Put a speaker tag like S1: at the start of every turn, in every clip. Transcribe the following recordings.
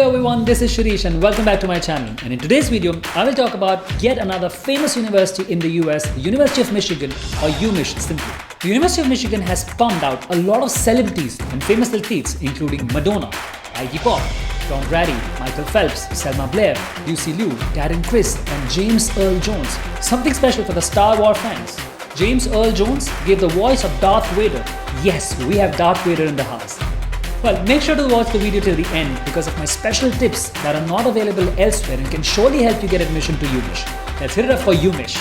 S1: Hello everyone, this is Shirish and welcome back to my channel. And in today's video, I will talk about yet another famous university in the US, the University of Michigan, or UMich simply. The University of Michigan has pumped out a lot of celebrities and famous athletes including Madonna, Iggy Pop, Tom Brady, Michael Phelps, Selma Blair, Lucy Liu, Darren Criss, and James Earl Jones. Something special for the Star Wars fans. James Earl Jones gave the voice of Darth Vader. Yes, we have Darth Vader in the house. Well, make sure to watch the video till the end because of my special tips that are not available elsewhere and can surely help you get admission to UMich. Let's hit it up for UMich.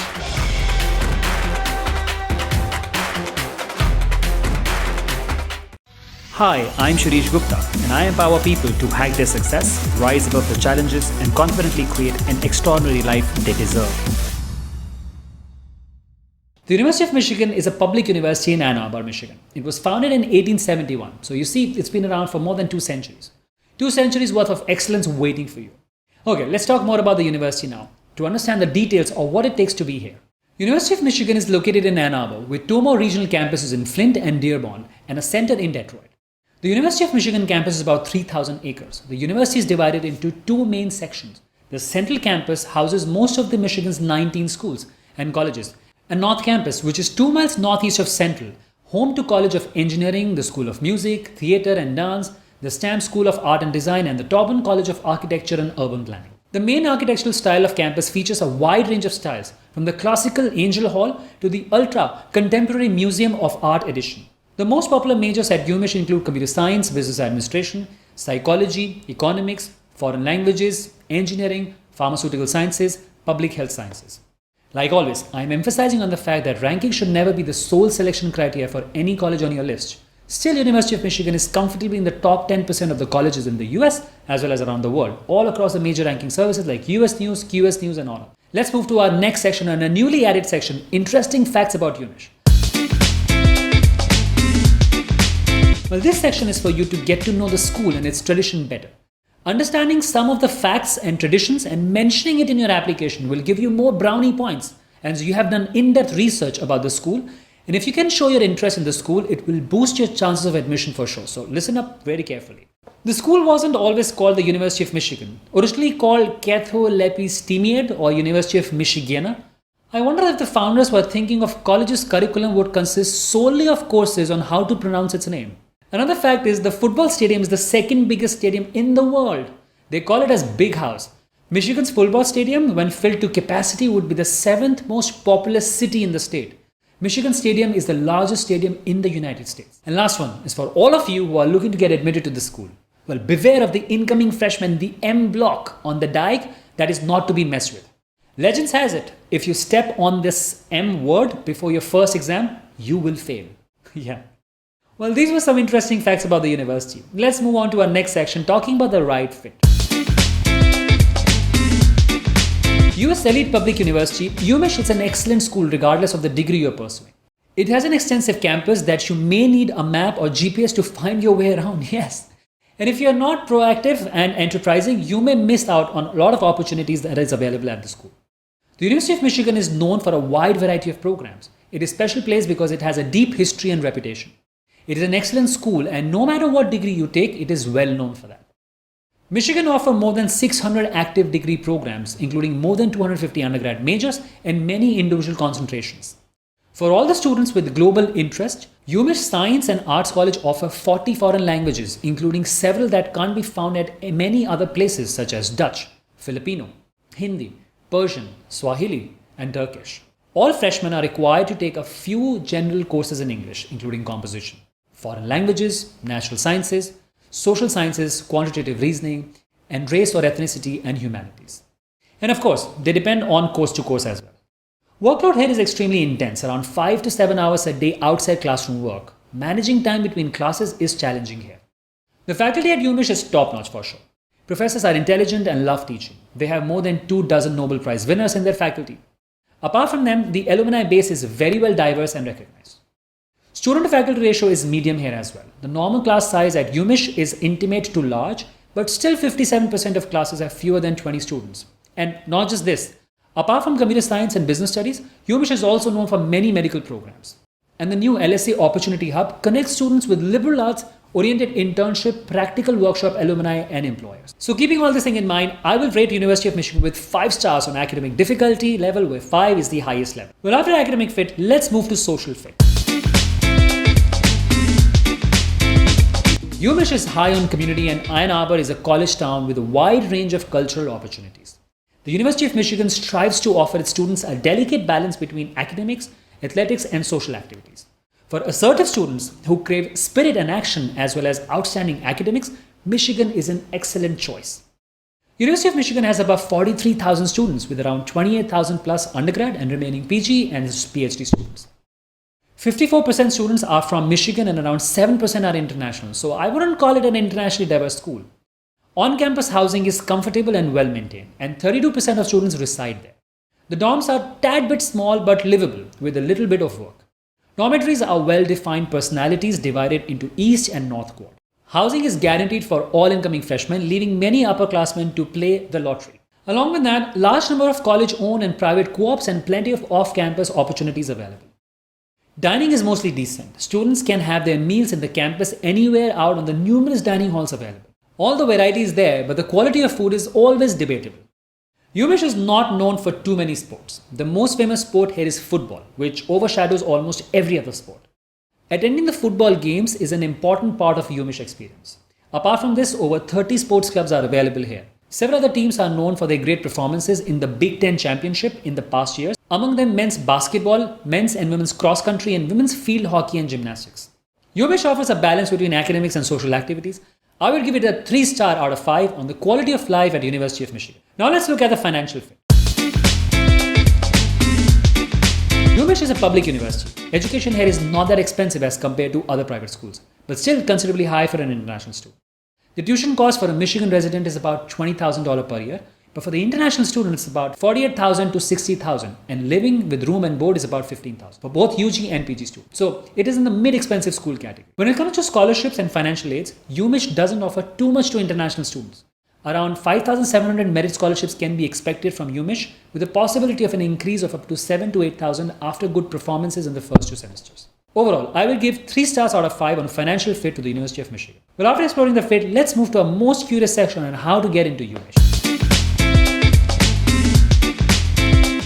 S1: Hi, I'm Shirish Gupta and I empower people to hack their success, rise above the challenges and confidently create an extraordinary life they deserve. The University of Michigan is a public university in Ann Arbor, Michigan. It was founded in 1871, so you see it's been around for more than 2 centuries. 2 centuries worth of excellence waiting for you. Okay, let's talk more about the university now, to understand the details of what it takes to be here. University of Michigan is located in Ann Arbor with 2 more regional campuses in Flint and Dearborn and a center in Detroit. The University of Michigan campus is about 3,000 acres. The university is divided into 2 main sections. The central campus houses most of the Michigan's 19 schools and colleges, and North Campus, which is 2 miles northeast of Central, home to College of Engineering, the School of Music, Theatre and Dance, the Stamp School of Art and Design, and the Taubman College of Architecture and Urban Planning. The main architectural style of campus features a wide range of styles, from the classical Angel Hall to the ultra-contemporary Museum of Art edition. The most popular majors at UMich include Computer Science, Business Administration, Psychology, Economics, Foreign Languages, Engineering, Pharmaceutical Sciences, Public Health Sciences. Like always, I am emphasizing on the fact that ranking should never be the sole selection criteria for any college on your list. Still, University of Michigan is comfortably in the top 10% of the colleges in the US as well as around the world, all across the major ranking services like US News, QS News and all. Let's move to our next section and a newly added section, Interesting Facts about UMich. Well, this section is for you to get to know the school and its tradition better. Understanding some of the facts and traditions and mentioning it in your application will give you more brownie points, as you have done in-depth research about the school. And if you can show your interest in the school, it will boost your chances of admission for sure. So listen up very carefully. The school wasn't always called the University of Michigan. Originally called Catho-Lepi-Stimiad or University of Michigan. I wonder if the founders were thinking of college's curriculum would consist solely of courses on how to pronounce its name. Another fact is the football stadium is the second biggest stadium in the world. They call it as Big House. Michigan's football stadium, when filled to capacity, would be the 7th most populous city in the state. Michigan Stadium is the largest stadium in the United States. And last one is for all of you who are looking to get admitted to the school. Well, beware of the incoming freshman, the M block on the dike that is not to be messed with. Legends has it, if you step on this M word before your first exam, you will fail. Yeah. Well, these were some interesting facts about the university. Let's move on to our next section, talking about the right fit. US Elite Public University, UMich is an excellent school regardless of the degree you're pursuing. It has an extensive campus that you may need a map or GPS to find your way around, yes. And if you're not proactive and enterprising, you may miss out on a lot of opportunities that is available at the school. The University of Michigan is known for a wide variety of programs. It is special place because it has a deep history and reputation. It is an excellent school and no matter what degree you take, it is well known for that. Michigan offers more than 600 active degree programs, including more than 250 undergrad majors and many individual concentrations. For all the students with global interest, UMich Science and Arts College offer 40 foreign languages, including several that can't be found at many other places such as Dutch, Filipino, Hindi, Persian, Swahili, and Turkish. All freshmen are required to take a few general courses in English, including composition, foreign languages, natural sciences, social sciences, quantitative reasoning, and race or ethnicity and humanities. And of course, they depend on course to course as well. Workload here is extremely intense, around 5 to 7 hours a day outside classroom work. Managing time between classes is challenging here. The faculty at UMich is top-notch for sure. Professors are intelligent and love teaching. They have more than 24 Nobel Prize winners in their faculty. Apart from them, the alumni base is very well diverse and recognized. Student-to-faculty ratio is medium here as well. The normal class size at UMich is intimate to large, but still 57% of classes have fewer than 20 students. And not just this, apart from computer science and business studies, UMich is also known for many medical programs. And the new LSA Opportunity Hub connects students with liberal arts oriented internship, practical workshop alumni, and employers. So keeping all this thing in mind, I will rate University of Michigan with 5 stars on academic difficulty level, where 5 is the highest level. Well, after academic fit, let's move to social fit. UMich is high on community, and Ann Arbor is a college town with a wide range of cultural opportunities. The University of Michigan strives to offer its students a delicate balance between academics, athletics, and social activities. For assertive students who crave spirit and action as well as outstanding academics, Michigan is an excellent choice. University of Michigan has about 43,000 students with around 28,000 plus undergrad and remaining PG and PhD students. 54% students are from Michigan and around 7% are international, so I wouldn't call it an internationally diverse school. On-campus housing is comfortable and well-maintained, and 32% of students reside there. The dorms are a tad bit small but livable with a little bit of work. Dormitories are well-defined personalities divided into East and North Quad. Housing is guaranteed for all incoming freshmen, leaving many upperclassmen to play the lottery. Along with that, large number of college-owned and private co-ops and plenty of off-campus opportunities available. Dining is mostly decent. Students can have their meals in the campus anywhere out on the numerous dining halls available. All the variety is there, but the quality of food is always debatable. UMich is not known for too many sports. The most famous sport here is football, which overshadows almost every other sport. Attending the football games is an important part of UMich experience. Apart from this, over 30 sports clubs are available here. Several other teams are known for their great performances in the Big Ten Championship in the past years, among them men's basketball, men's and women's cross country, and women's field hockey and gymnastics. UMich offers a balance between academics and social activities. I will give it a 3-star out of 5 on the quality of life at University of Michigan. Now let's look at the financial fit. UMich is a public university. Education here is not that expensive as compared to other private schools, but still considerably high for an international student. The tuition cost for a Michigan resident is about $20,000 per year, but for the international student it's about $48,000 to $60,000, and living with room and board is about $15,000 for both UG and PG students. So it is in the mid-expensive school category. When it comes to scholarships and financial aids, UMich doesn't offer too much to international students. Around 5,700 merit scholarships can be expected from UMich, with the possibility of an increase of up to 7,000 to 8,000 after good performances in the first 2 semesters. Overall, I will give 3 stars out of 5 on financial fit to the University of Michigan. Well, after exploring the fit, let's move to our most curious section on how to get into UMich.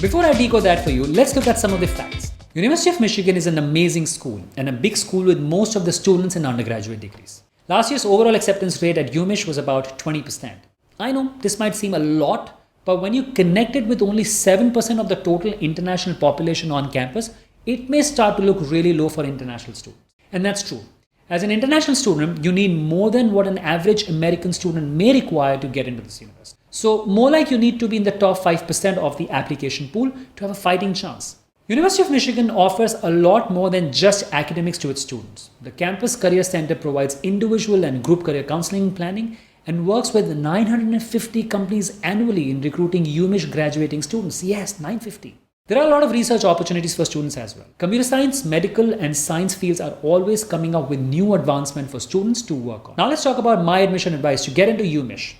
S1: Before I decode that for you, let's look at some of the facts. University of Michigan is an amazing school and a big school with most of the students in undergraduate degrees. Last year's overall acceptance rate at UMich was about 20%. I know this might seem a lot, but when you connect it with only 7% of the total international population on campus, it may start to look really low for international students. And that's true. As an international student, you need more than what an average American student may require to get into this university. So more like you need to be in the top 5% of the application pool to have a fighting chance. University of Michigan offers a lot more than just academics to its students. The Campus Career Center provides individual and group career counseling and planning and works with 950 companies annually in recruiting UMich graduating students. Yes, 950. There are a lot of research opportunities for students as well. Computer science, medical, and science fields are always coming up with new advancement for students to work on. Now let's talk about my admission advice to get into UMich.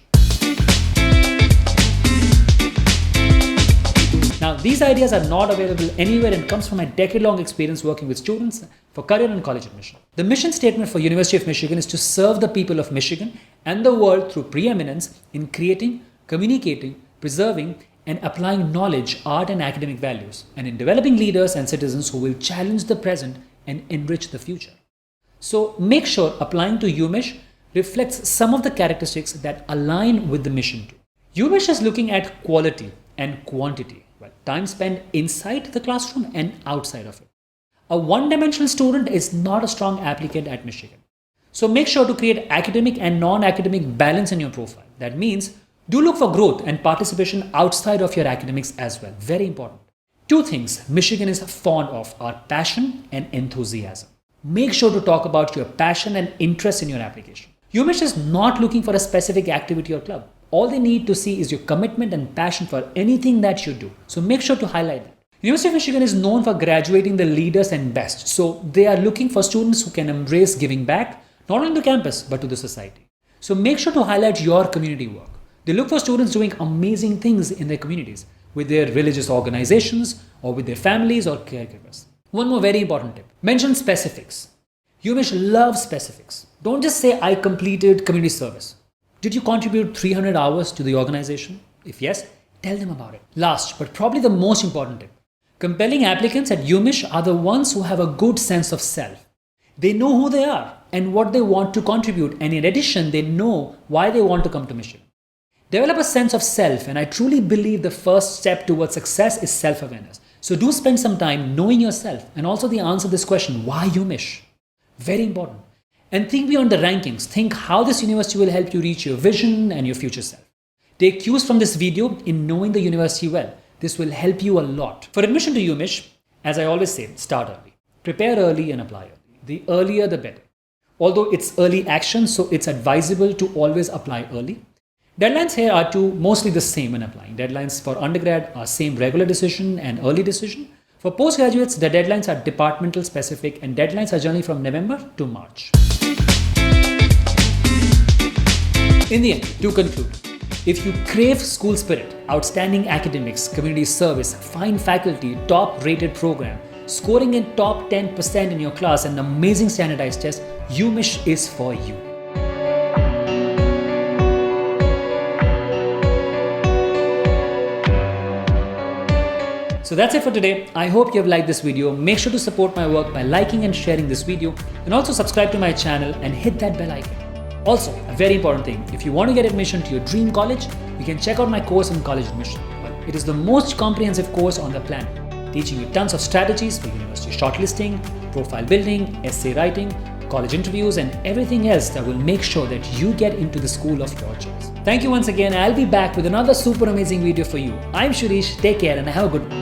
S1: Now, these ideas are not available anywhere and comes from my decade-long experience working with students for career and college admission. The mission statement for University of Michigan is to serve the people of Michigan and the world through preeminence in creating, communicating, preserving, and applying knowledge, art, and academic values, and in developing leaders and citizens who will challenge the present and enrich the future. So make sure applying to UMich reflects some of the characteristics that align with the mission too. UMich is looking at quality and quantity, well, time spent inside the classroom and outside of it. A one-dimensional student is not a strong applicant at Michigan. So make sure to create academic and non-academic balance in your profile. That means do look for growth and participation outside of your academics as well. Very important. 2 things Michigan is fond of are passion and enthusiasm. Make sure to talk about your passion and interest in your application. UMich is not looking for a specific activity or club. All they need to see is your commitment and passion for anything that you do. So make sure to highlight that. University of Michigan is known for graduating the leaders and best. So they are looking for students who can embrace giving back, not only to campus, but to the society. So make sure to highlight your community work. They look for students doing amazing things in their communities, with their religious organizations, or with their families or caregivers. One more very important tip. Mention specifics. UMich loves specifics. Don't just say, I completed community service. Did you contribute 300 hours to the organization? If yes, tell them about it. Last, but probably the most important tip. Compelling applicants at UMich are the ones who have a good sense of self. They know who they are and what they want to contribute, and in addition, they know why they want to come to Michigan. Develop a sense of self, and I truly believe the first step towards success is self-awareness. So do spend some time knowing yourself and also the answer to this question, why UMich? Very important. And think beyond the rankings. Think how this university will help you reach your vision and your future self. Take cues from this video in knowing the university well. This will help you a lot. For admission to UMich, as I always say, start early. Prepare early and apply early. The earlier the better. Although it's early action, so it's advisable to always apply early. Deadlines here are mostly the same when applying. Deadlines for undergrad are same regular decision and early decision. For postgraduates, the deadlines are departmental specific and deadlines are generally from November to March. In the end, to conclude, if you crave school spirit, outstanding academics, community service, fine faculty, top-rated program, scoring in top 10% in your class and amazing standardized tests, UMich is for you. So that's it for today. I hope you have liked this video. Make sure to support my work by liking and sharing this video, and also subscribe to my channel and hit that bell icon. Also, a very important thing, if you want to get admission to your dream college, you can check out my course on college admission. It is the most comprehensive course on the planet, teaching you tons of strategies for university shortlisting, profile building, essay writing, college interviews, and everything else that will make sure that you get into the school of your choice. Thank you once again. I'll be back with another super amazing video for you. I'm Shirish. Take care and have a good one.